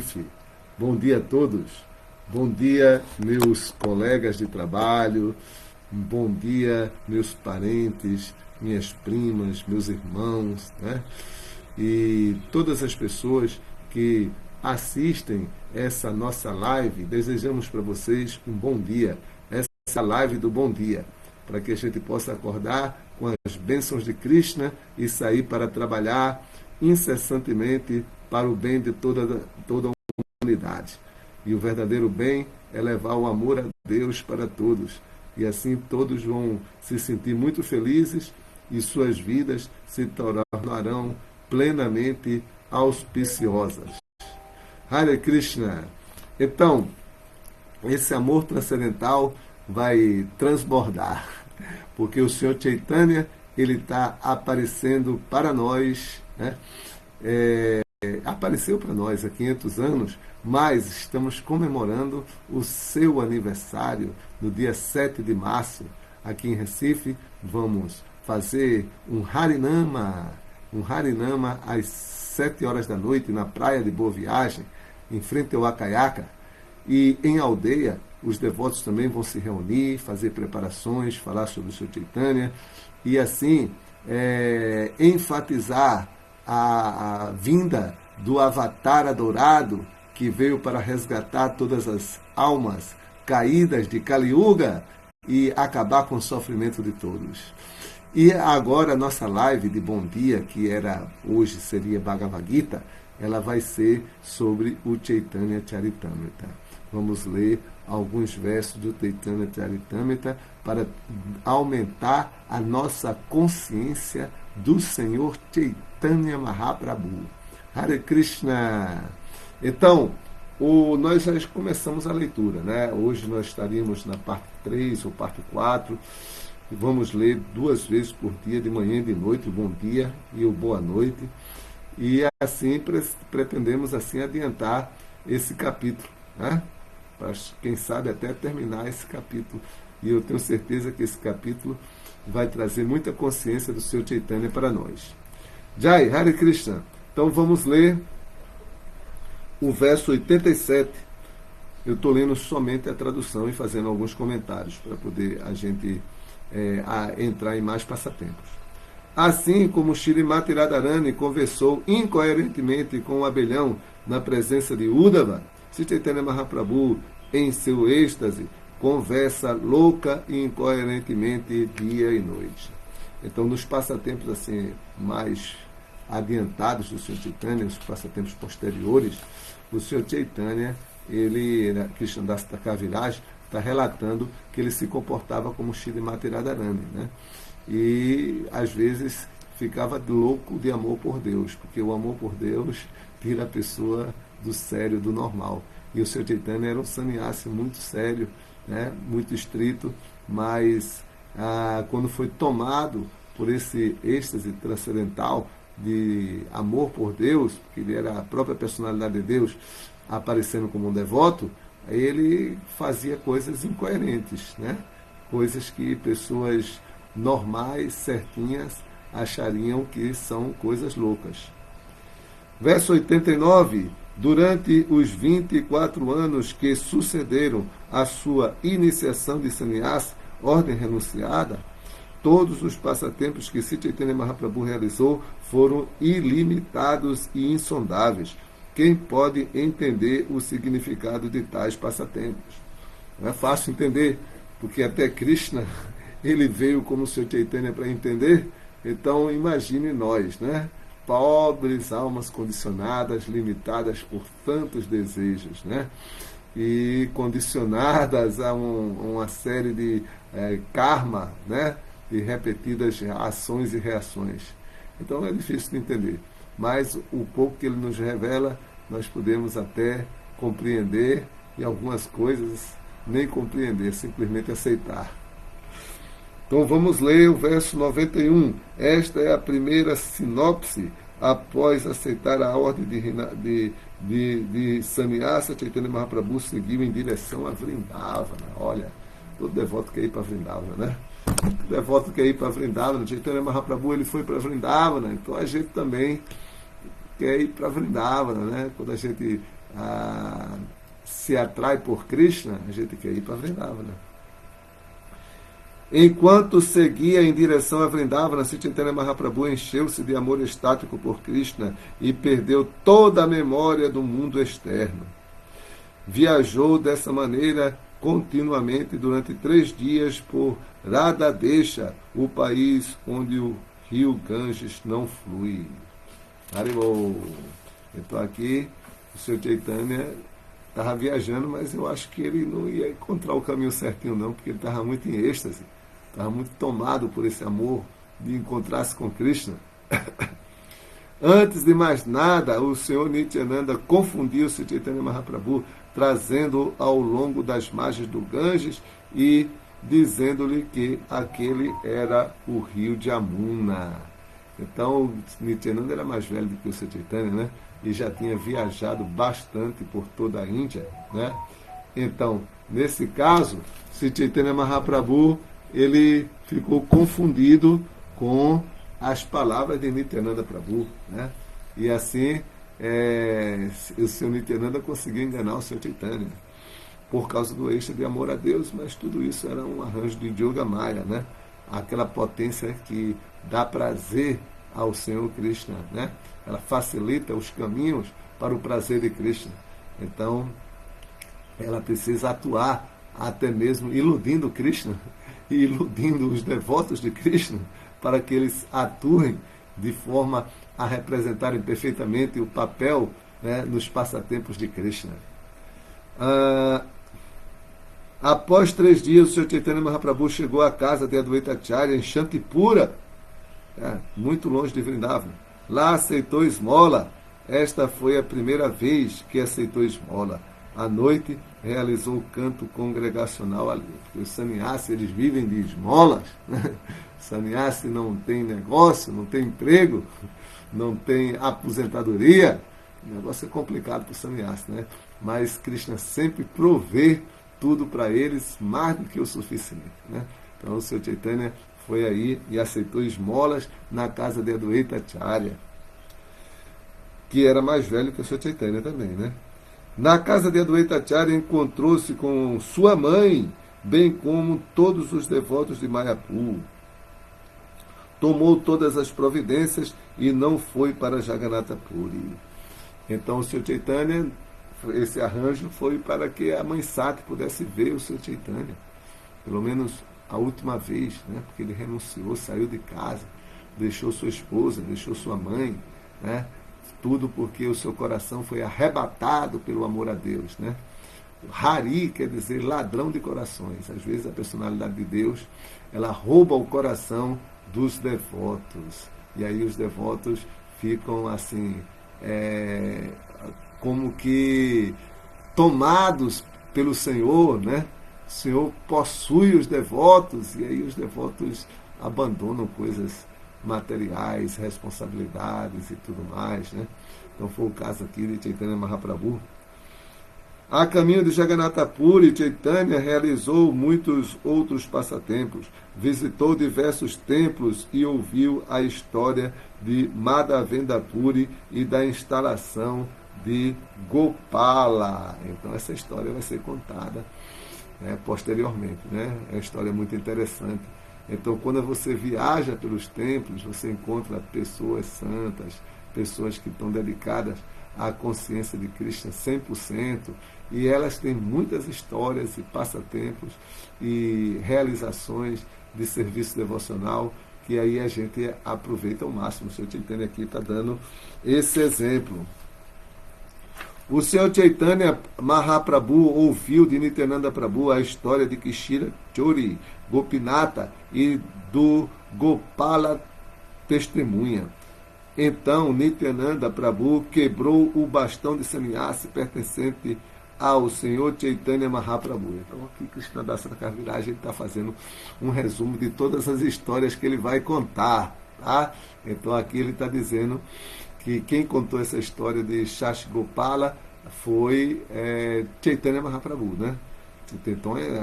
Recife. Bom dia a todos. Bom dia, meus colegas de trabalho. Bom dia, meus parentes, minhas primas, meus irmãos, né? E todas as pessoas que assistem essa nossa live. Desejamos para vocês um bom dia. Essa é a live do bom dia, para que a gente possa acordar com as bênçãos de Krishna e sair para trabalhar incessantemente para o bem de toda a humanidade. E o verdadeiro bem é levar o amor a Deus para todos. E assim todos vão se sentir muito felizes e suas vidas se tornarão plenamente auspiciosas. Hare Krishna. Então, esse amor transcendental vai transbordar, porque o Senhor Chaitanya, ele está aparecendo para nós, né? Apareceu para nós há 500 anos, mas estamos comemorando o seu aniversário no dia 7 de março, aqui em Recife. Vamos fazer um Harinama às 7 horas da noite na praia de Boa Viagem, em frente ao Acaiaca. E em aldeia, os devotos também vão se reunir, fazer preparações, falar sobre o Senhor Chaitanya e assim enfatizar a vinda do Avatar adorado que veio para resgatar todas as almas caídas de Kali Yuga e acabar com o sofrimento de todos. E agora a nossa live de bom dia, que hoje seria Bhagavad Gita, ela vai ser sobre o Chaitanya Charitamrita. Vamos ler alguns versos do Chaitanya Charitamrita para aumentar a nossa consciência do Senhor Chaitanya Mahaprabhu. Hare Krishna. Então, nós já começamos a leitura, né? Hoje nós estaríamos na parte 3 ou parte 4. E vamos ler 2 vezes por dia, de manhã e de noite, o bom dia e o boa noite. E assim pretendemos assim adiantar esse capítulo, né? Para, quem sabe, até terminar esse capítulo. E eu tenho certeza que esse capítulo vai trazer muita consciência do Senhor Chaitanya para nós. Jai, Hare Krishna. Então vamos ler o verso 87. Eu estou lendo somente a tradução e fazendo alguns comentários para poder a gente entrar em mais passatempos. Assim como Shrimati Radharani conversou incoerentemente com o abelhão na presença de Uddhava, Sri Chaitanya Mahaprabhu, em seu êxtase, conversa louca e incoerentemente dia e noite. Então, nos passatempos assim mais adiantados do Sr. Chaitanya, os passatempos posteriores, o Sr. Chaitanya, Krishnadas Kaviraj, está relatando que ele se comportava como Shrimati Radharani, né? E às vezes ficava louco de amor por Deus, porque o amor por Deus tira a pessoa do sério, do normal. E o Sr. Chaitanya era um sannyasi muito sério, né? Muito estrito, mas quando foi tomado por esse êxtase transcendental de amor por Deus, porque ele era a própria personalidade de Deus aparecendo como um devoto, ele fazia coisas incoerentes, né? Coisas que pessoas normais, certinhas, achariam que são coisas loucas. Verso 89. Durante os 24 anos que sucederam a sua iniciação de sannyas, ordem renunciada, todos os passatempos que Sri Chaitanya Mahaprabhu realizou foram ilimitados e insondáveis. Quem pode entender o significado de tais passatempos? Não é fácil entender, porque até Krishna ele veio como o Sr. Chaitanya para entender. Então imagine nós, né? Pobres almas condicionadas, limitadas por tantos desejos, né? E condicionadas a uma série de karma, né? De repetidas ações e reações. Então é difícil de entender. Mas o pouco que ele nos revela, nós podemos até compreender, e algumas coisas nem compreender, simplesmente aceitar. Então vamos ler o verso 91. Esta é a primeira sinopse após aceitar a ordem de Sannyasa. Chaitanya Mahaprabhu seguiu em direção a Vrindavana. Olha, todo devoto quer ir para Vrindavana, né? O devoto quer ir para Vrindavana. Chaitanya Mahaprabhu ele foi para Vrindavana, então a gente também quer ir para Vrindavana, né? Quando a gente se atrai por Krishna, a gente quer ir para Vrindavana. Enquanto seguia em direção a Vrindavana, Sri Chaitanya Mahaprabhu encheu-se de amor estático por Krishna e perdeu toda a memória do mundo externo. Viajou dessa maneira continuamente durante 3 dias por Radhadesha, o país onde o rio Ganges não flui. Haribol. Então aqui o Sr. Chaitanya estava viajando, mas eu acho que ele não ia encontrar o caminho certinho não, porque ele estava muito em êxtase, estava muito tomado por esse amor de encontrar-se com Krishna. Antes de mais nada, o Senhor Nityananda confundiu Sri Chaitanya Mahaprabhu, trazendo ao longo das margens do Ganges e dizendo-lhe que aquele era o rio de Amuna. Então, Nityananda era mais velho do que o Sri Chaitanya, né? E já tinha viajado bastante por toda a Índia, né? Então, nesse caso, Sri Chaitanya Mahaprabhu, ele ficou confundido com as palavras de Nityananda Prabhu, né? E assim, o Sr. Nityananda conseguiu enganar o Sr. Chaitanya por causa do eixo de amor a Deus, mas tudo isso era um arranjo de Yoga Maya, né? Aquela potência que dá prazer ao Senhor Krishna, né? Ela facilita os caminhos para o prazer de Krishna. Então, ela precisa atuar até mesmo iludindo Krishna e iludindo os devotos de Krishna para que eles atuem de forma a representarem perfeitamente o papel, né, nos passatempos de Krishna. Após 3 dias, o Sr. Chaitanya Mahaprabhu chegou à casa de Advaita Acharya em Shantipura, muito longe de Vrindavana. Lá aceitou esmola. Esta foi a primeira vez que aceitou esmola. À noite, realizou o canto congregacional ali. Porque os sannyasi, eles vivem de esmolas. Né? Sannyasi não tem negócio, não tem emprego, não tem aposentadoria. O negócio é complicado para o sannyasi, né? Mas Krishna sempre provê tudo para eles, mais do que o suficiente, né? Então o Sr. Chaitanya foi aí e aceitou esmolas na casa de Advaita Acharya, que era mais velho que o Sr. Chaitanya também, né? Na casa de Advaita Acharya encontrou-se com sua mãe, bem como todos os devotos de Mayapur. Tomou todas as providências e não foi para Jagannatha Puri. Então o Sr. Chaitanya, esse arranjo foi para que a mãe Sati pudesse ver o Sr. Chaitanya, pelo menos a última vez, né? Porque ele renunciou, saiu de casa, deixou sua esposa, deixou sua mãe, né? Tudo porque o seu coração foi arrebatado pelo amor a Deus, né? Hari quer dizer ladrão de corações. Às vezes a personalidade de Deus, ela rouba o coração dos devotos. E aí os devotos ficam assim, como que tomados pelo Senhor, né? O Senhor possui os devotos e aí os devotos abandonam coisas materiais, responsabilidades e tudo mais, né? Então foi o caso aqui de Chaitanya Mahaprabhu. A caminho de Jagannatha Puri, Chaitanya realizou muitos outros passatempos, visitou diversos templos e ouviu a história de Madhavendra Puri e da instalação de Gopala. Então essa história vai ser contada, né, posteriormente, né? É uma história muito interessante. Então quando você viaja pelos templos, você encontra pessoas santas, pessoas que estão dedicadas à consciência de Krishna 100%, e elas têm muitas histórias e passatempos e realizações de serviço devocional que aí a gente aproveita ao máximo. O Sr. Chaitanya aqui está dando esse exemplo. O Sr. Chaitanya Mahaprabhu ouviu de Nityananda Prabhu a história de Kishira Chori, Gopinata e do Gopala testemunha. Então Nityananda Prabhu quebrou o bastão de sannyasi pertencente ao Senhor Chaitanya Mahaprabhu. Então aqui Krishnadasa Kaviraj está fazendo um resumo de todas as histórias que ele vai contar, tá? Então aqui ele está dizendo que quem contou essa história de Shashi Gopala foi Chaitanya Mahaprabhu, né? Então é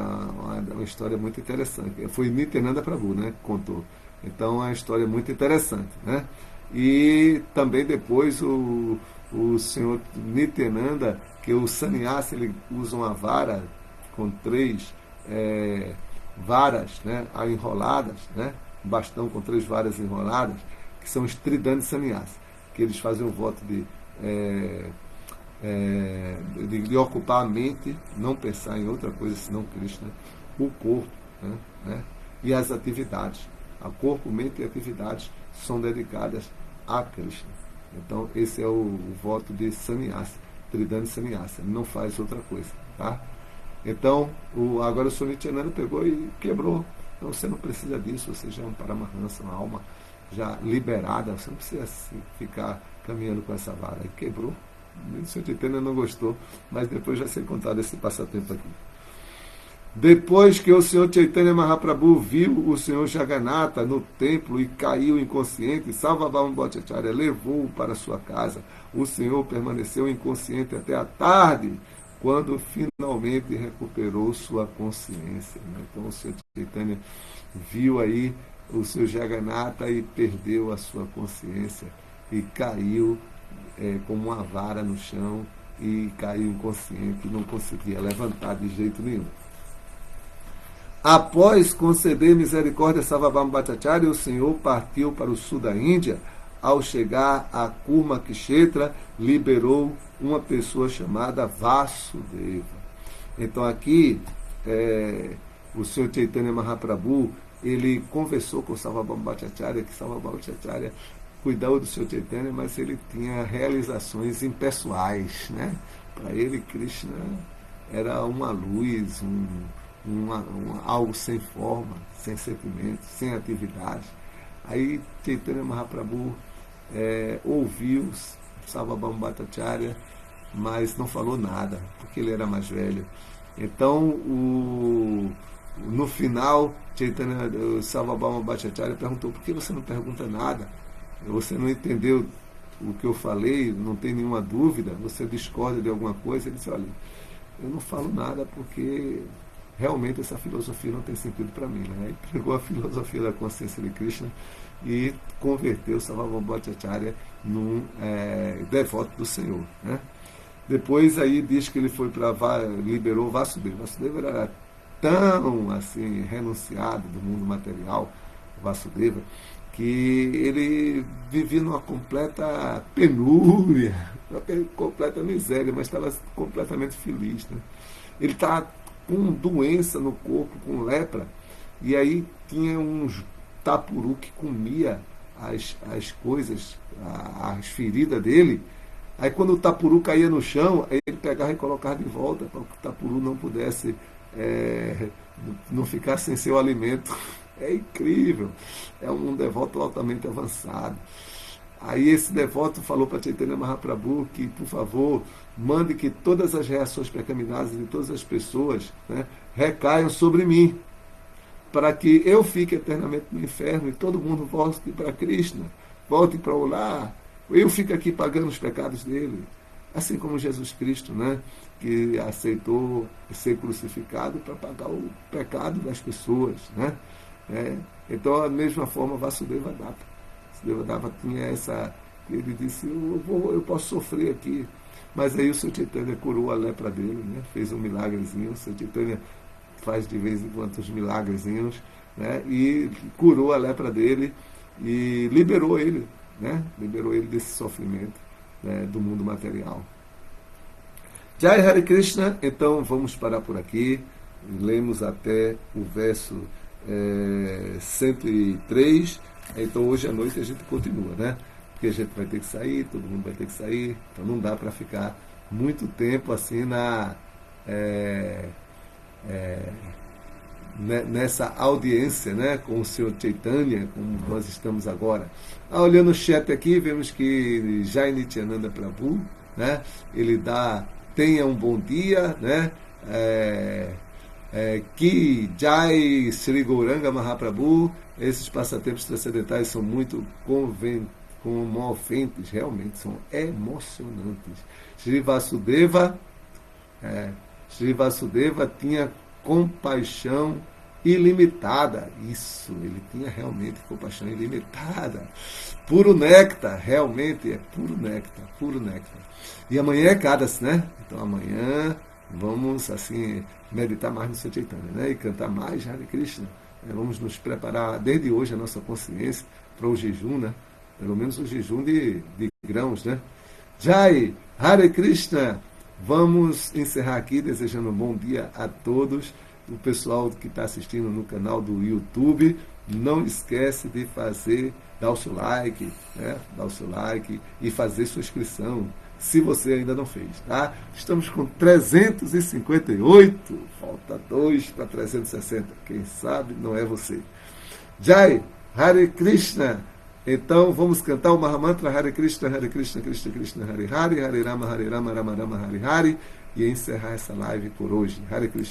uma história muito interessante. Foi Nityananda Prabhu, né, que contou. Então é uma história muito interessante, né? E também depois o o senhor Nityananda, que o sannyasa ele usa uma vara com 3 varas, né, enroladas, né, um bastão com 3 varas enroladas, que são os Tridandi Sannyasa, que eles fazem o voto de ocupar a mente, não pensar em outra coisa senão Krishna, o corpo, né, e as atividades. A corpo, mente e atividades são dedicadas a Krishna. Então, esse é o voto de sannyasa, Tridandi Sannyasa. Ele não faz outra coisa. Tá? Então, agora o Swami Nityananda pegou e quebrou. Então, você não precisa disso, você já é um Paramahansa, uma alma já liberada, você não precisa ficar caminhando com essa vara. E quebrou. O Swami Nityananda não gostou, mas depois vai ser contado esse passatempo aqui. Depois que o Senhor Chaitanya Mahaprabhu viu o Senhor Jagannatha no templo e caiu inconsciente, Sarvabhauma Bhattacharya levou-o para sua casa. O Senhor permaneceu inconsciente até a tarde, quando finalmente recuperou sua consciência. Então o Senhor Chaitanya viu aí o Senhor Jagannatha e perdeu a sua consciência e caiu como uma vara no chão e caiu inconsciente, não conseguia levantar de jeito nenhum. Após conceder misericórdia a Sarvabhauma Bhattacharya, o Senhor partiu para o sul da Índia. Ao chegar a Kurmakshetra, liberou uma pessoa chamada Vasudeva. Então aqui, o Senhor Chaitanya Mahaprabhu, ele conversou com Sarvabhauma Bhattacharya, que Sarvabhauma Bhattacharya cuidava do Senhor Chaitanya, mas ele tinha realizações impessoais, né? Para ele, Krishna era uma luz, algo sem forma, sem sentimento, sem atividade. Aí Chaitanya Mahaprabhu ouviu Sarvabhauma Bhattacharya, mas não falou nada, porque ele era mais velho. Então, no final, Sarvabhauma Bhattacharya perguntou: por que você não pergunta nada? Você não entendeu o que eu falei? Não tem nenhuma dúvida? Você discorda de alguma coisa? Ele disse: olha, eu não falo nada porque realmente essa filosofia não tem sentido para mim. Né? E pegou a filosofia da consciência de Krishna e converteu Sarvabhauma Bhattacharya num devoto do Senhor. Né? Depois aí diz que ele foi liberou Vasudeva. Vasudeva era tão assim renunciado do mundo material, Vasudeva, que ele vivia numa completa penúria, completa miséria, mas estava completamente feliz. Né? Ele estava com doença no corpo, com lepra, e aí tinha uns tapuru que comia as coisas, as feridas dele. Aí quando o tapuru caía no chão, aí ele pegava e colocava de volta, para que o tapuru não pudesse, não ficasse sem seu alimento. É incrível, é um devoto altamente avançado. Aí esse devoto falou para Chaitanya Mahaprabhu que, por favor, mande que todas as reações pecaminosas de todas as pessoas, né, recaiam sobre mim, para que eu fique eternamente no inferno e todo mundo volte para Krishna, volte para o lar, eu fico aqui pagando os pecados dele. Assim como Jesus Cristo, né, que aceitou ser crucificado para pagar o pecado das pessoas. Né? Então, da mesma forma, Vasudeva Dava tinha essa. Ele disse: eu posso sofrer aqui. Mas aí o Senhor Chaitanya curou a lepra dele, né? Fez um milagrezinho. O Senhor Chaitanya faz de vez em quando os milagrezinhos, né? E curou a lepra dele e liberou ele, né? Liberou ele desse sofrimento, né, do mundo material. Jai Hare Krishna. Então vamos parar por aqui. Lemos até o verso 103. Então hoje à noite a gente continua, né? Porque a gente vai ter que sair, todo mundo vai ter que sair, então não dá para ficar muito tempo assim nessa audiência, né, com o Senhor Chaitanya, como nós estamos agora. Olhando o chat aqui, vemos que Jai Nityananda Prabhu, né, ele tenha um bom dia, né, que Jai Sri Gauranga Mahaprabhu. Esses passatempos transcendentais são muito comoventes, realmente são emocionantes. Sri Vasudeva tinha compaixão ilimitada. Isso, ele tinha realmente compaixão ilimitada. Puro néctar, realmente é puro néctar, puro néctar. E amanhã é Cádace, né? Então amanhã vamos, assim, meditar mais no Santo Chaitanya, né? E cantar mais Hare Krishna. Vamos nos preparar desde hoje a nossa consciência para o jejum, né? Pelo menos o jejum de grãos, né? Jai, Hare Krishna. Vamos encerrar aqui desejando um bom dia a todos. O pessoal que está assistindo no canal do YouTube, não esquece de dar o seu like, né? Dar o seu like e fazer sua inscrição, se você ainda não fez, tá? Estamos com 358, falta 2 para 360. Quem sabe não é você. Jai, Hare Krishna. Então vamos cantar o Mahamantra Hare Krishna, Krishna Krishna, Hare Hare, Hare Rama, Rama Rama, Hare Hare, e encerrar essa live por hoje. Hare Krishna.